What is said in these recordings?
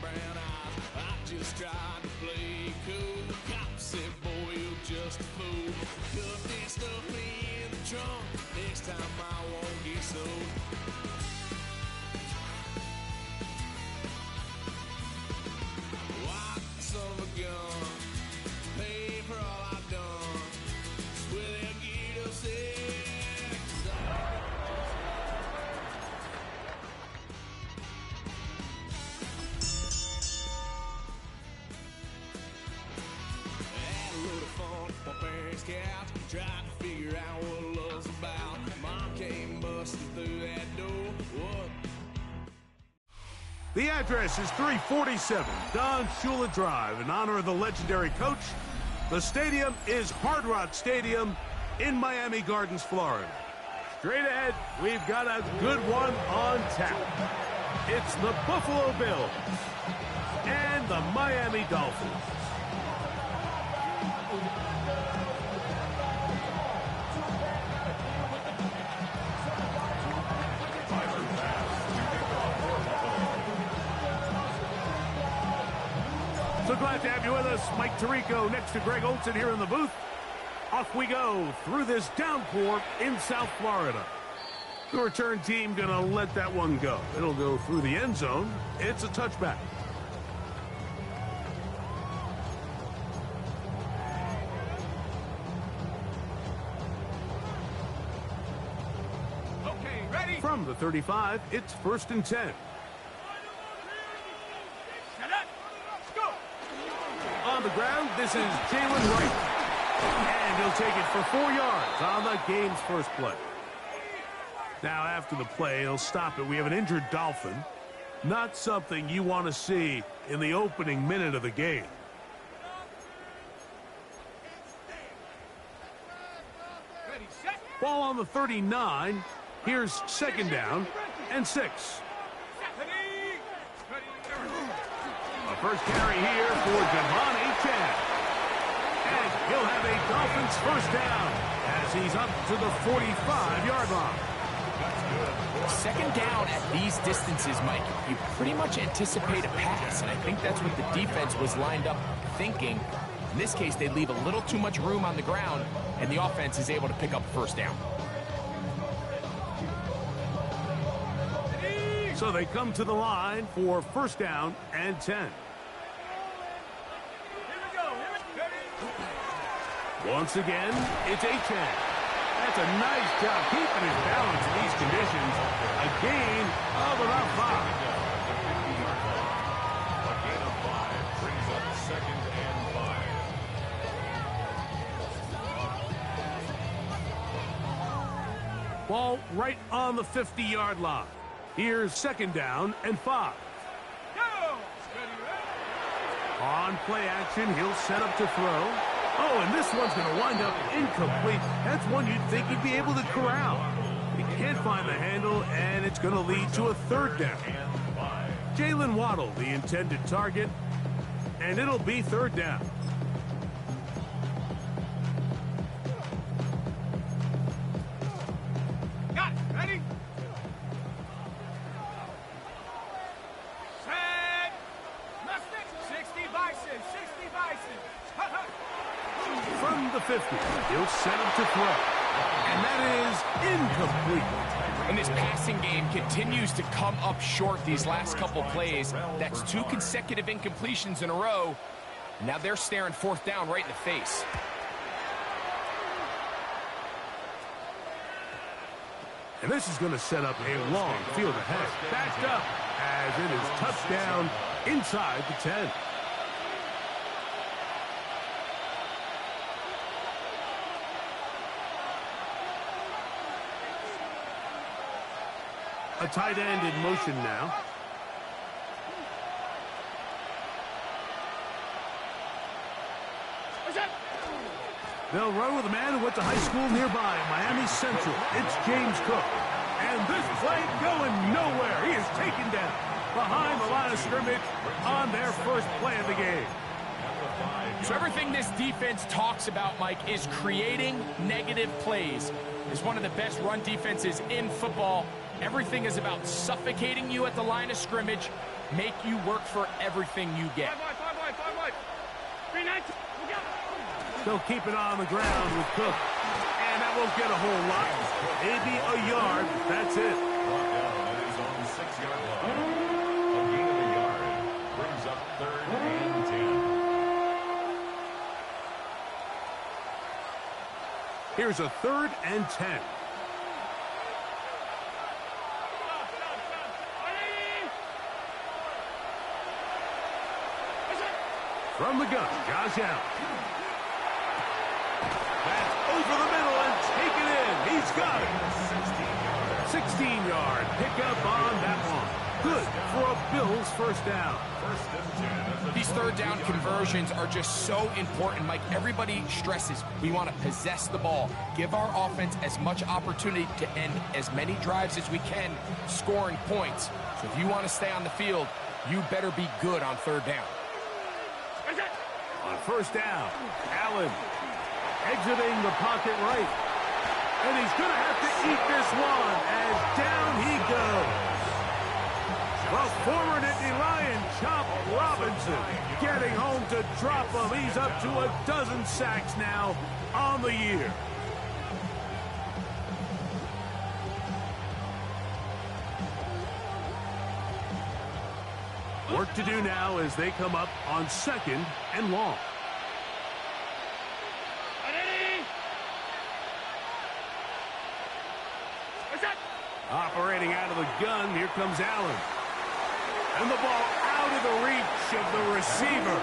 brown eyes. I just tried to play cool. Cop said, boy, you're just a fool. Cuffed and stuffed me in the trunk. Next time I won't get sold. White son of a gun. Pay for all I've done. Swear they'll get upset. Couch, trying to figure out what love's about. Mom came busting through that door. What? The address is 347 Don Shula Drive in honor of the legendary coach. The stadium is Hard Rock Stadium in Miami Gardens, Florida. Straight ahead, we've got a good one on tap. It's the Buffalo Bills and the Miami Dolphins. So glad to have you with us. Mike Tirico next to Greg Olson here in the booth. Off we go through this downpour in South Florida. The return team going to let that one go. It'll go through the end zone. It's a touchback. Okay, ready? From the 35, it's 1st and 10. On the ground, this is Jalen Wright. And he'll take it for 4 yards on the game's first play. Now, after the play, he'll stop it. We have an injured Dolphin. Not something you want to see in the opening minute of the game. Ready, set. Ball on the 39. Here's 2nd down and 6. A first carry here for Devon Achane. And he'll have a Dolphins first down as he's up to the 45-yard line. 2nd down at these distances, Mike, you pretty much anticipate a pass, and I think that's what the defense was lined up thinking. In this case, they leave a little too much room on the ground, and the offense is able to pick up a first down. So they come to the line for 1st down and 10. Once again, it's Achane. That's a nice job keeping his balance in these conditions. A gain of about 5. A gain of 5 brings up 2nd and 5. Ball right on the 50-yard line. Here's 2nd down and 5. On play action, he'll set up to throw. Oh, and this one's going to wind up incomplete. That's one you'd think he'd be able to corral. He can't find the handle, and it's going to lead to a 3rd down. Jalen Waddle, the intended target, and it'll be 3rd down. Got it. Ready? Set. Mustang. 60 Bison. 60 Bison. From the 50, he'll set him to throw. And that is incomplete. And this passing game continues to come up short these last couple plays. That's 2 consecutive incompletions in a row. Now they're staring 4th down right in the face. And this is going to set up a long field ahead. Backed up as it is touchdown inside the 10. A tight end in motion now. They'll run with a man who went to high school nearby, Miami Central. It's James Cook. And this play going nowhere. He is taken down behind the line of scrimmage on their first play of the game. So everything this defense talks about, Mike, is creating negative plays. It's one of the best run defenses in football. Everything is about suffocating you at the line of scrimmage, make you work for everything you get. 3-9. They'll keep it on the ground with Cook. And that won't get a whole lot. Maybe a yard. That's it. Brought down. It is on the 6-yard line. A gain of a yard. Brings up 3rd and 10. Here's a 3rd and 10. From the gun, Josh Allen. That's over the middle and taken in. He's got it. 16-yard pickup on that one. Good for a Bills first down. These third down conversions are just so important, Mike. Everybody stresses we want to possess the ball, give our offense as much opportunity to end as many drives as we can, scoring points. So if you want to stay on the field, you better be good on third down. On first down, Allen exiting the pocket right. And he's going to have to eat this one as down he goes. Well, former Nittany Lion, Chop Robinson, getting home to drop him. He's up to a dozen sacks now on the year. Work to do now as they come up on 2nd and long. Operating out of the gun, here comes Allen. And the ball out of the reach of the receiver.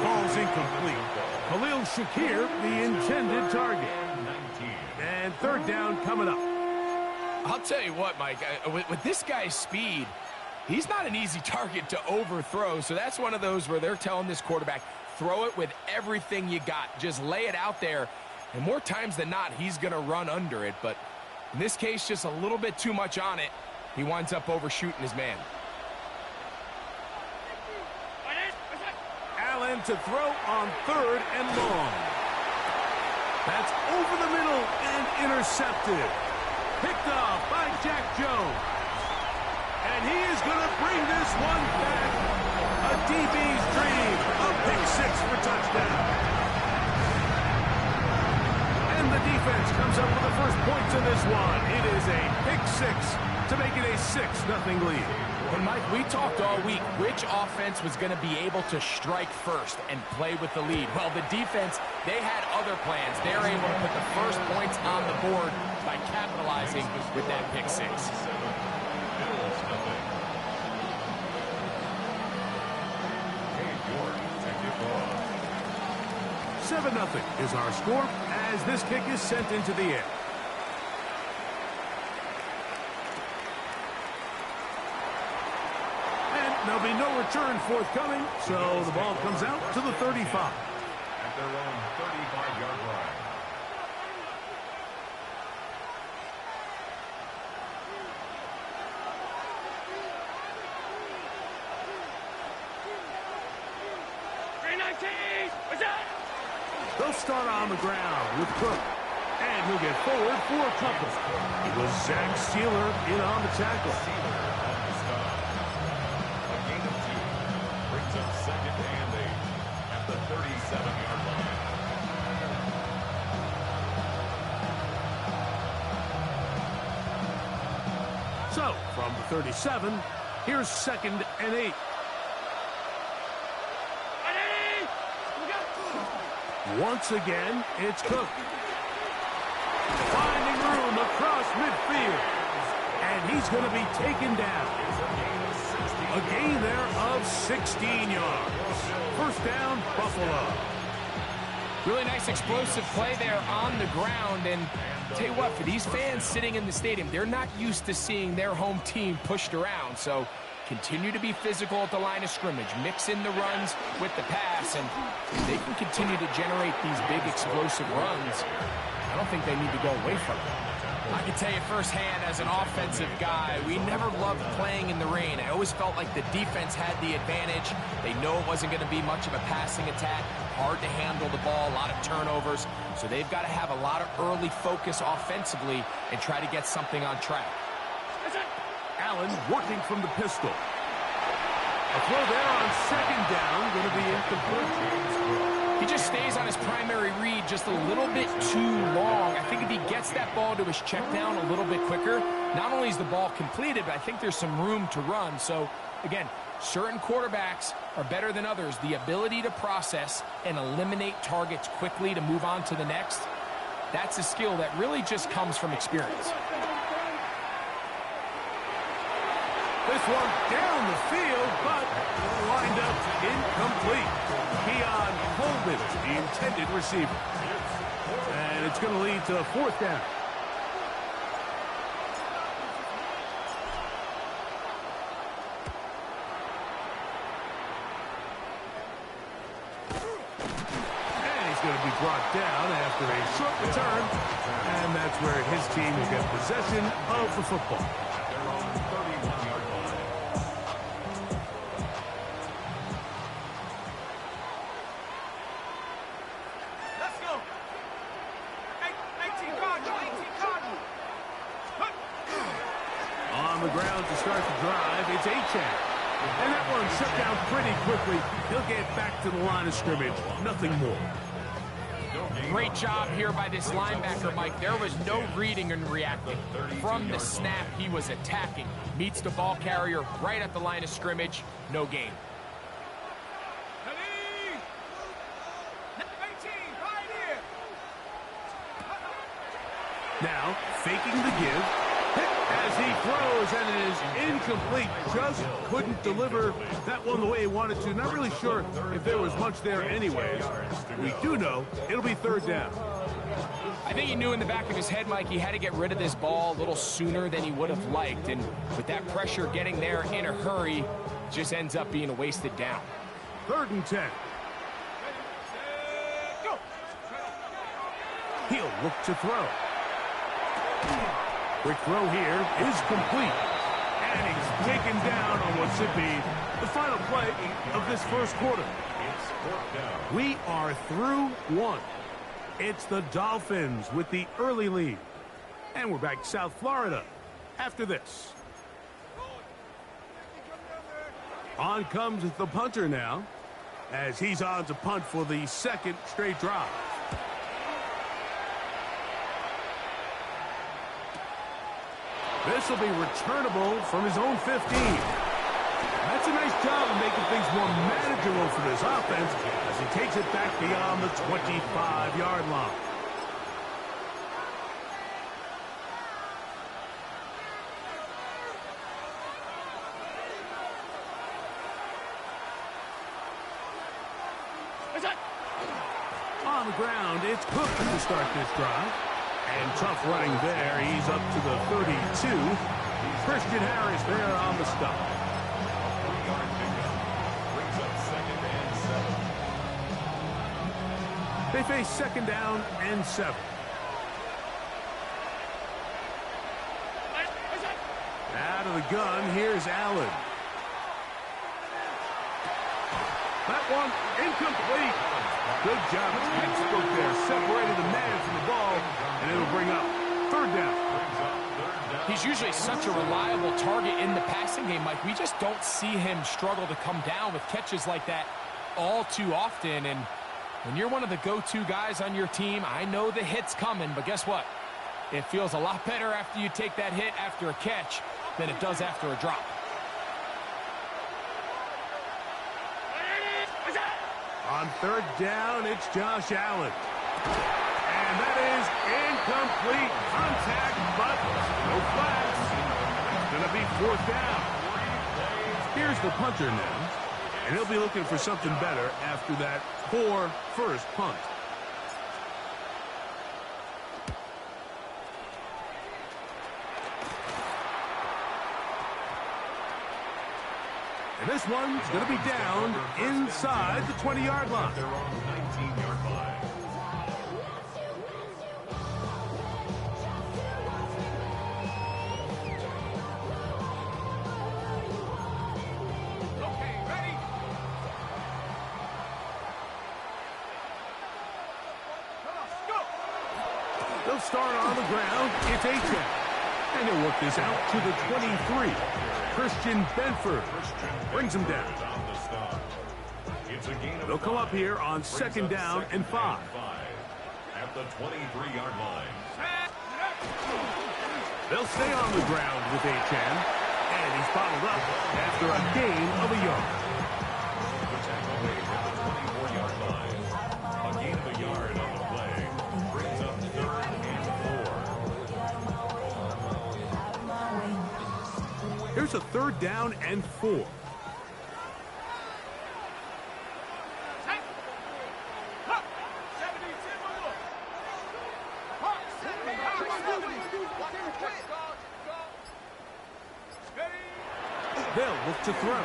Ball's incomplete. Khalil Shakir, the intended target. And third down coming up. I'll tell you what, Mike, with this guy's speed, he's not an easy target to overthrow. So that's one of those where they're telling this quarterback, throw it with everything you got. Just lay it out there. And more times than not, he's going to run under it. But in this case, just a little bit too much on it. He winds up overshooting his man. Allen to throw on 3rd and long. That's over the middle and intercepted. Picked off by Jack Jones. And he is going to bring this one back. A DB's dream. A pick 6 for touchdown. And the defense comes up with the first points in this one. It is a pick 6 to make it a 6-0 lead. And Mike, we talked all week which offense was going to be able to strike first and play with the lead. Well, the defense, they had other plans. They're able to put the first points on the board by capitalizing with that pick 6. 7-0 is our score as this kick is sent into the air. And there'll be no return forthcoming, so the ball comes out to the 35. At their own 35-yard line. They'll start on the ground with Cook. And he'll get forward for a couple. It was Zach Sealer in on the tackle. A gain of 2. Brings up 2nd and 8 at the 37-yard line. So, from the 37, here's 2nd and 8. Once again, it's Cook. Finding room across midfield. And he's going to be taken down. A gain there of 16 yards. First down, Buffalo. Really nice explosive play there on the ground. And I'll tell you what, for these fans sitting in the stadium, they're not used to seeing their home team pushed around. So continue to be physical at the line of scrimmage. Mix in the runs with the pass, and they can continue to generate these big explosive runs. I don't think they need to go away from it. I can tell you firsthand as an offensive guy, we never loved playing in the rain. I always felt like the defense had the advantage. They know it wasn't going to be much of a passing attack. Hard to handle the ball, a lot of turnovers. So they've got to have a lot of early focus offensively and try to get something on track. Allen working from the pistol. A throw there on second down, going to be incomplete. He just stays on his primary read just a little bit too long. I think if he gets that ball to his check down a little bit quicker, not only is the ball completed, but I think there's some room to run. So, again, certain quarterbacks are better than others. The ability to process and eliminate targets quickly to move on to the next, that's a skill that really just comes from experience. This one down the field, but lined up incomplete. Keon Coleman, the intended receiver. And it's going to lead to a fourth down. And he's going to be brought down after a short return. And that's where his team will get possession of the football. On the ground to start the drive, it's Achane. And that one shut down pretty quickly. He'll get back to the line of scrimmage. Nothing more. Great job here by this linebacker, Mike. There was no reading and reacting. From the snap, he was attacking. Meets the ball carrier right at the line of scrimmage. No gain. Now, faking the give. As he throws, and it is incomplete. Just couldn't deliver that one the way he wanted to. Not really sure if there was much there anyways. We do know it'll be third down. I think he knew in the back of his head, Mike, he had to get rid of this ball a little sooner than he would have liked. And with that pressure getting there in a hurry, just ends up being a wasted down. 3rd and 10. He'll look to throw. Quick throw here is complete. And he's taken down on what should be the final play of this first quarter. We are through one. It's the Dolphins with the early lead. And we're back to South Florida after this. On comes the punter now, as he's on to punt for the second straight drive. This will be returnable from his own 15. That's a nice job of making things more manageable for this offense as he takes it back beyond the 25-yard line. On the ground, it's Cook to start this drive. And tough running there. He's up to the 32. Christian Harris there on the stop. 3-yard pickup. Brings up 2nd and 7. They face 2nd down and 7. Out of the gun, here's Allen. That one incomplete. Good job. Textbook there. Separated the man from the ball, and it'll bring up 3rd down. He's usually such a reliable target in the passing game, Mike. We just don't see him struggle to come down with catches like that all too often. And when you're one of the go-to guys on your team, I know the hit's coming, but guess what? It feels a lot better after you take that hit after a catch than it does after a drop. On 3rd down, it's Josh Allen. And that is incomplete contact, but no flags. It's going to be 4th down. Here's the punter now, and he'll be looking for something better after that poor first punt. And this one's going to be down inside the 20-yard line. They're on the 19-yard line. Okay, ready? Come on, go! They'll start on the ground. It's Achane. And he'll work this out to the 23. Christian Benford brings him down. They'll come up here on 2nd down and 5. At the 23-yard line. They'll stay on the ground with Achan, and he's bottled up after a gain of a yard. The tackle made at the 24-yard line. A gain of a yard on the play brings up 3rd and 4. Here's a 3rd down and 4. They'll look to throw.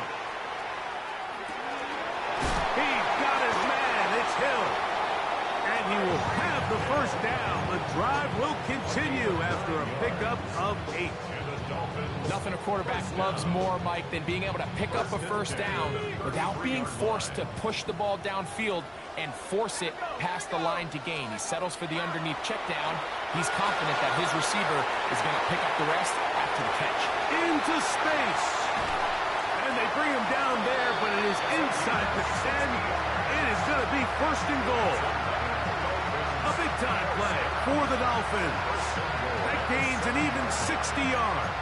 He got his man. It's Hill. And he will have the 1st down. The drive will continue after a pickup of 8. Nothing a quarterback loves more, Mike, than being able to pick up a 1st down without being forced to push the ball downfield and force it past the line to gain. He settles for the underneath check down. He's confident that his receiver is going to pick up the rest after the catch. Into space. And they bring him down there, but it is inside the 10. It is going to be 1st and goal. A big-time play for the Dolphins. That gains an even 60 yards.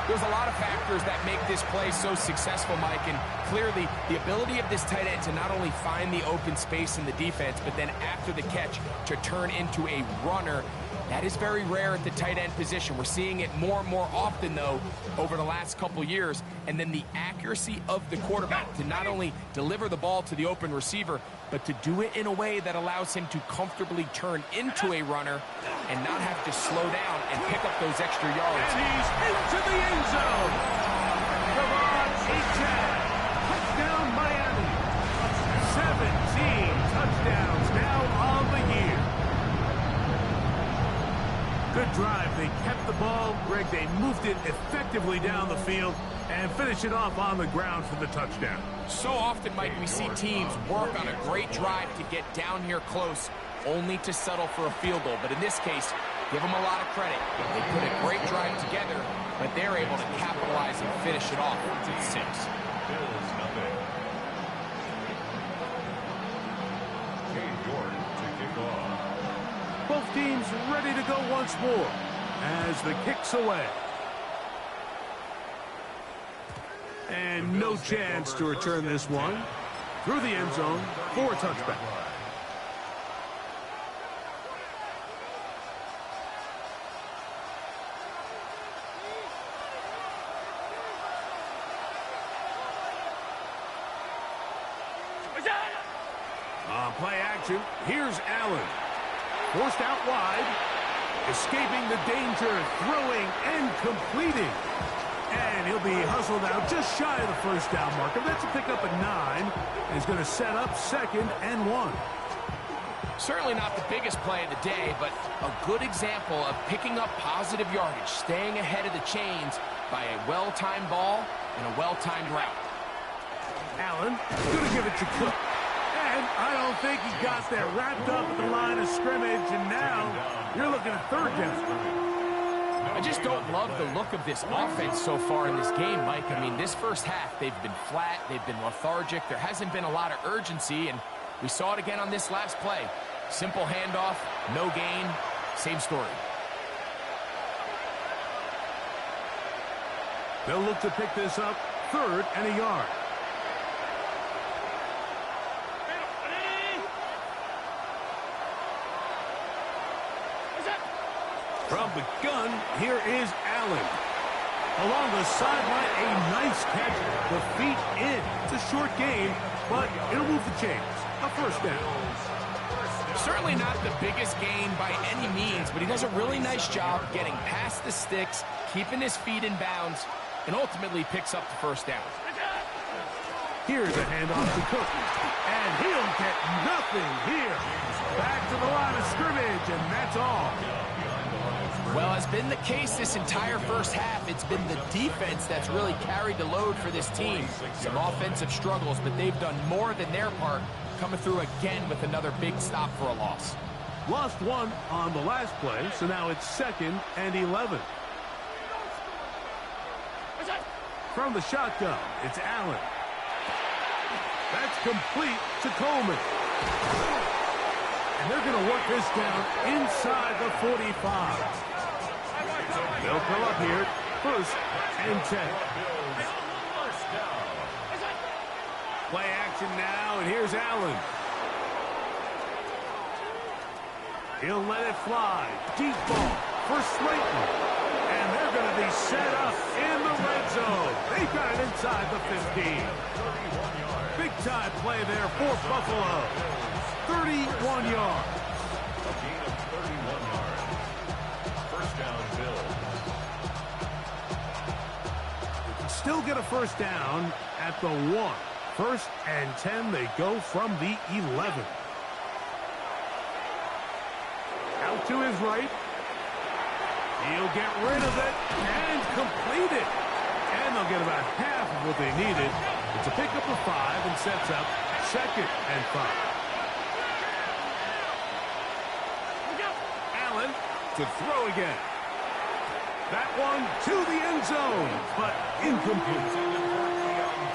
There's a lot of factors that make this play so successful, Mike, and clearly the ability of this tight end to not only find the open space in the defense, but then after the catch to turn into a runner. That is very rare at the tight end position. We're seeing it more and more often, though, over the last couple years. And then the accuracy of the quarterback to not only deliver the ball to the open receiver, but to do it in a way that allows him to comfortably turn into a runner and not have to slow down and pick up those extra yards. And he's into the end zone. Come on, Achan. Touchdown, Miami. 17 touchdowns now on the year. Good drive. They kept the ball. Greg, they moved it effectively down the field and finish it off on the ground for the touchdown. So often, Mike, we see teams work on a great drive to get down here close, only to settle for a field goal. But in this case, give them a lot of credit. They put a great drive together, but they're able to capitalize and finish it off at 6. Bills nothing. Cade York to kick off. Both teams ready to go once more as the kick's away. And no chance to return this one through the end zone for a touchback. On play action, here's Allen. Forced out wide, escaping the danger, throwing and completing. And he'll be hustled out just shy of the 1st down marker. That's a pickup at 9. He's going to set up 2nd and 1. Certainly not the biggest play of the day, but a good example of picking up positive yardage, staying ahead of the chains by a well-timed ball and a well-timed route. Allen going to give it to Cook. And I don't think he got that wrapped up at the line of scrimmage, and now you're looking at 3rd down. I just don't love the look of this offense so far in this game, Mike. I mean, this first half, they've been flat, they've been lethargic, there hasn't been a lot of urgency, and we saw it again on this last play. Simple handoff, no gain, same story. They'll look to pick this up 3rd and a yard. From the gun, here is Allen. Along the sideline, a nice catch. The feet in. It's a short game, but it'll move the chains. A 1st down. Certainly not the biggest gain by any means, but he does a really nice job getting past the sticks, keeping his feet in bounds, and ultimately picks up the 1st down. Here's a handoff to Cook. And he'll get nothing here. Back to the line of scrimmage, and that's all. Well, as been the case this entire first half, it's been the defense that's really carried the load for this team. Some offensive struggles, but they've done more than their part, coming through again with another big stop for a loss. Lost one on the last play, so now it's 2nd and 11. From the shotgun, it's Allen. That's complete to Coleman. And they're going to work this down inside the 45. They'll come up here, 1st and 10. Play action now, and here's Allen. He'll let it fly. Deep ball for Slayton. And they're going to be set up in the red zone. They've got it inside the 15. Big-time play there for Buffalo. 31 yards. A gain of 31 yards. First down, Bills. They can still get a first down at the 1. 1st and 10, they go from the 11. Out to his right. He'll get rid of it and complete it. And they'll get about half of what they needed. It's a pickup of 5 and sets up 2nd and 5. Allen to throw again. That one to the end zone, but incomplete.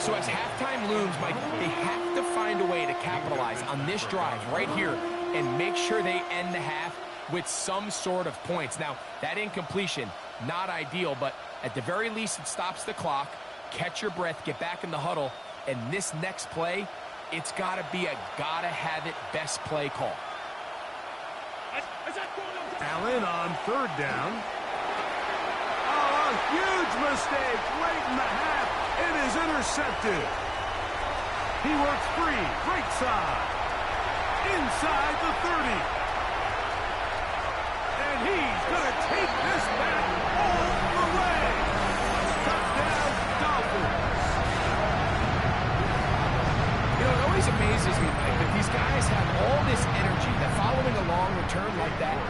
So as halftime looms, Mike, they have to find a way to capitalize on this drive right here and make sure they end the half with some sort of points. Now, that incompletion, not ideal, but at the very least, it stops the clock. Catch your breath, get back in the huddle, and this next play, it's got to be a gotta-have-it best play call. Allen on 3rd down. Oh, a huge mistake late in the half. It is intercepted. He works free, right side, inside the 30. And he's going to take this back all the way. Touchdown, Dolphins. You know, it always amazes me, Mike, that these guys have all this energy, that following a long return like that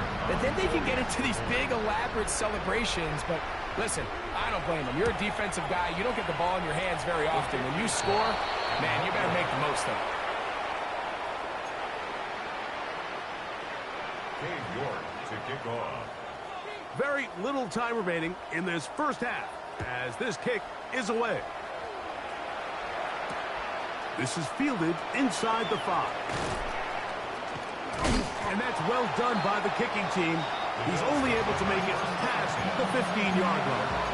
then they can get into these big, elaborate celebrations. But listen, I don't blame them. You're a defensive guy. You don't get the ball in your hands very often. When you score, man, you better make the most of it. Dave York to kick off. Very little time remaining in this first half as this kick is away. This is fielded inside the 5. And that's well done by the kicking team. He's only able to make it past the 15-yard line.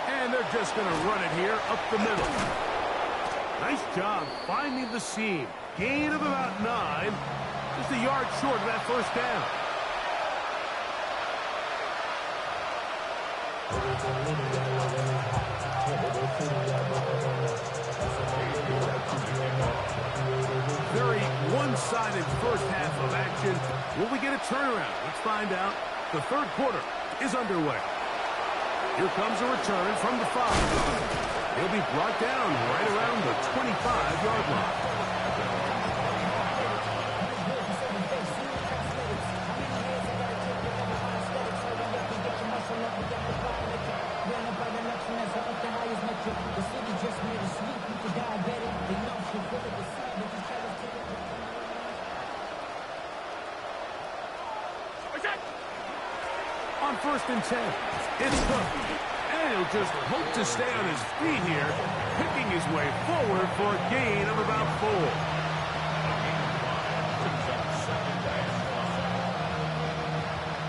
And they're just going to run it here up the middle. Nice job finding the seam. Gain of about 9. Just a yard short of that first down. Very one-sided first half of action. Will we get a turnaround? Let's find out. The third quarter is underway. Here comes a return from the 5. He'll be brought down right around the 25-yard line. On 1st and 10, it's Cook. And he'll just hope to stay on his feet here, picking his way forward for a gain of about 4.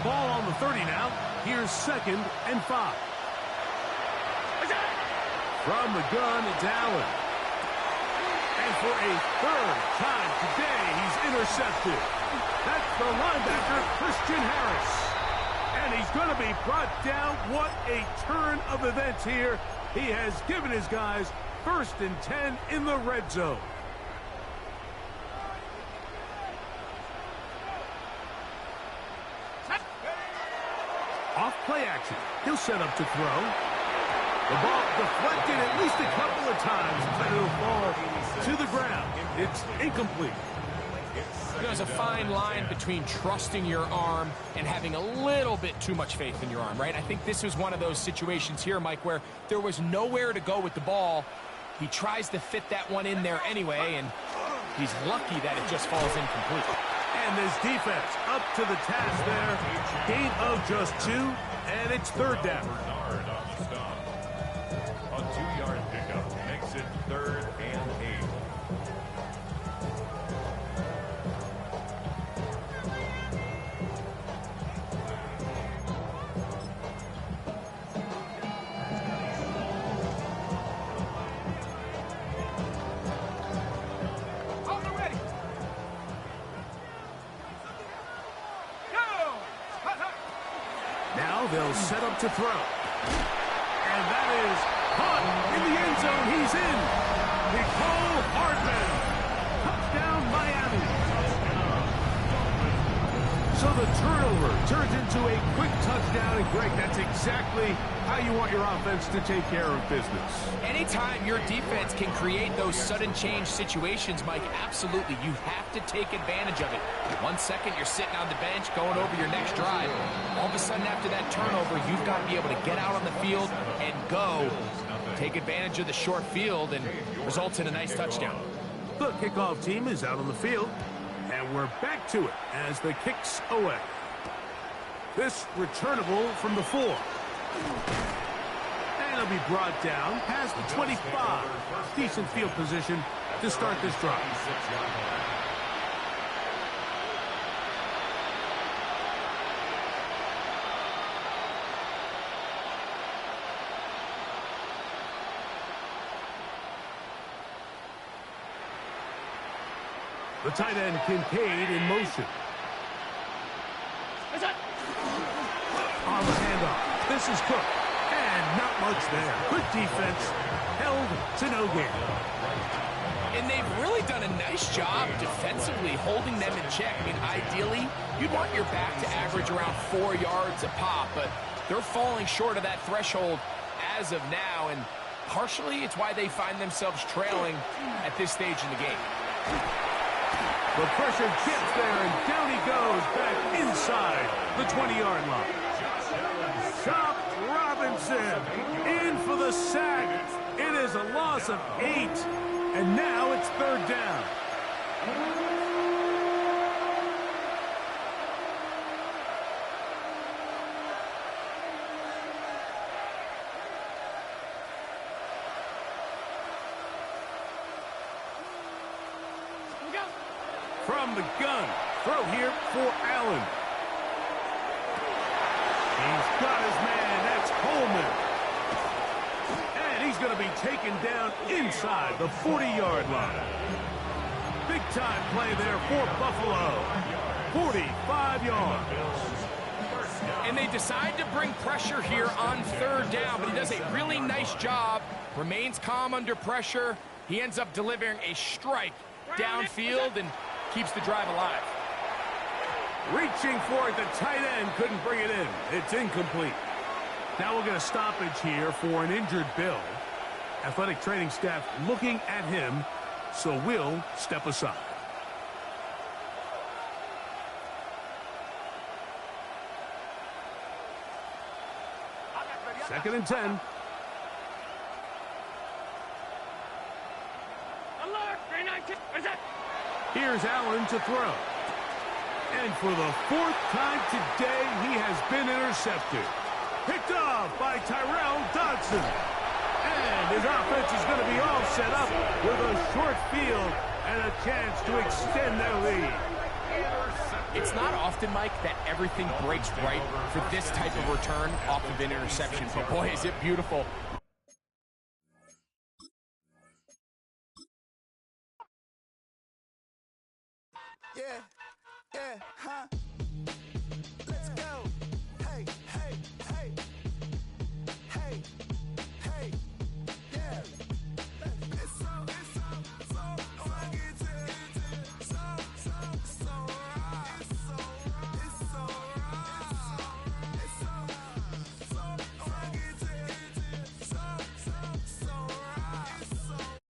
Ball on the 30 now. Here's 2nd and 5. From the gun, it's Allen. And for a third time today, he's intercepted. That's the linebacker, Christian Harris. And he's going to be brought down. What a turn of events here. He has given his guys 1st and 10 in the red zone. Off play action. He'll set up to throw. The ball deflected at least a couple of times, but it'll fall to the ground. It's incomplete. There's a fine line between trusting your arm and having a little bit too much faith in your arm, right? I think this was one of those situations here, Mike, where there was nowhere to go with the ball. He tries to fit that one in there anyway, and he's lucky that it just falls incomplete. And this defense up to the task there. Gain of just 2, and it's third down. Bernard on the stop. A 2-yard pickup makes it 3rd and 8. Now they'll set up to throw. And that is caught in the end zone. He's in. Nicole Hardman. Touchdown, Miami. So the turnover turns into a quick touchdown. And, Greg, that's exactly how you want your offense to take care of business. Anytime your defense can create those sudden change situations, Mike, absolutely, you have to take advantage of it. 1 second, you're sitting on the bench, going over your next drive. All of a sudden, after that turnover, you've got to be able to get out on the field and go. Take advantage of the short field and results in a nice touchdown. The kickoff team is out on the field, and we're back to it as the kick's away. This returnable from the 4. And it'll be brought down past the 25. Decent field position to start this drive. The tight end Kincaid in motion. On the handoff, this is Cook. And not much there. Good defense. Held to no gain. And they've really done a nice job defensively holding them in check. I mean, ideally, you'd want your back to average around 4 yards a pop, but they're falling short of that threshold as of now, and partially it's why they find themselves trailing at this stage in the game. The pressure gets there, and down he goes back inside the 20-yard line. Chop Robinson in for the sack. It is a loss of 8, and now it's third down. From the gun, throw here for Allen. He's got his man, that's Coleman. And he's going to be taken down inside the 40-yard line. Big-time play there for Buffalo. 45 yards. And they decide to bring pressure here on third down, but he does a really nice job. Remains calm under pressure. He ends up delivering a strike downfield and keeps the drive alive. Reaching for it, the tight end couldn't bring it in. It's incomplete. Now we'll get a stoppage here for an injured Bill. Athletic training staff looking at him, so we'll step aside. Second and 10. Here's Allen to throw. And for the 4th time today, he has been intercepted. Picked off by Tyrell Dodson. And his offense is going to be all set up with a short field and a chance to extend their lead. It's not often, Mike, that everything breaks right for this type of return off of an interception. But boy, is it beautiful. Yeah, huh?